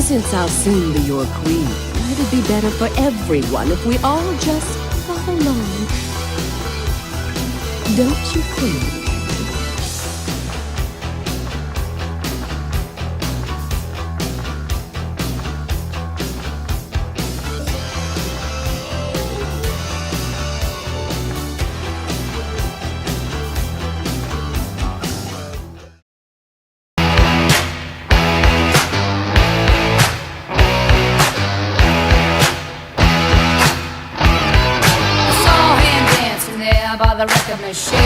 Since I'll soon be your queen, it'd be better for everyone if we all just got along. Don't you think? By the record machine,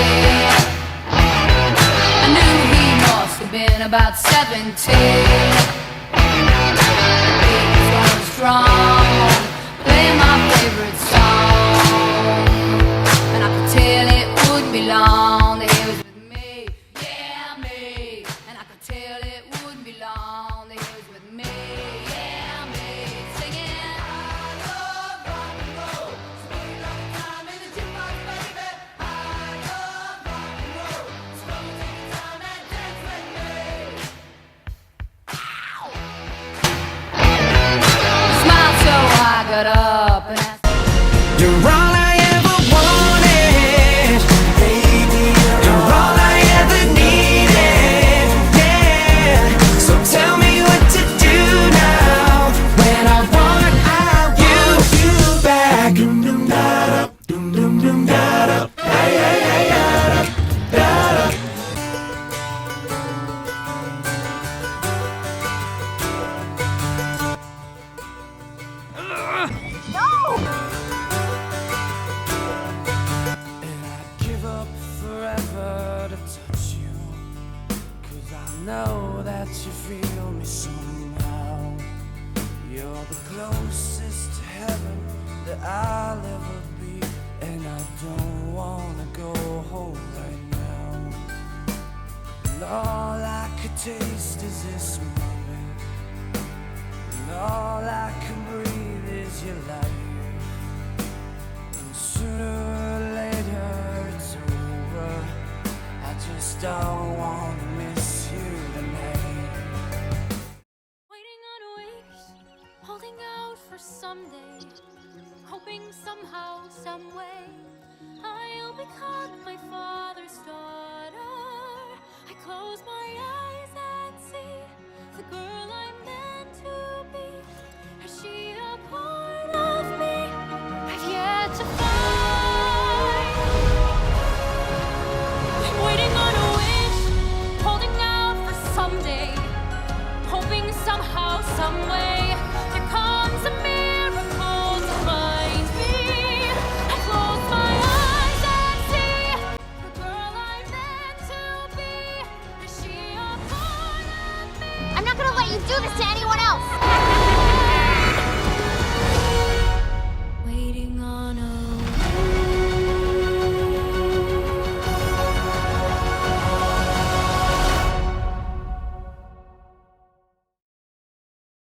I knew he must have been about 17. He was going strong, playing my favorite song, and I could tell it wouldn't be long that he was with me, yeah, me. And I could tell it wouldn't be long that he was with me, yeah, me. Singing, I love rock and roll, sweet love time in the jukebox, baby. Got up and asked, you're all I ever wanted, baby. You're all I ever needed, yeah. So tell me what to do now when I want you back. Doom doom da da, doom doom doom da da, ay ay ay da da. Know that you feel me somehow. You're the closest to heaven that I'll ever be, and I don't wanna go home right now. And all I could taste is this moment, and all I can breathe is your life. And sooner or later it's over. I just don't wanna miss you tonight. Waiting on weeks, holding out for someday, hoping somehow, some way, I'll become my father's daughter. I close my eyes and see the girl I'm meant to be. Is she a part of me? I've yet to find. I'm waiting on a wish, holding out for someday, hoping somehow, some way, there comes a miracle to find me. I close my eyes and see the girl I'm meant to be. Is she a part of me? I'm not gonna let you do this to anyone else!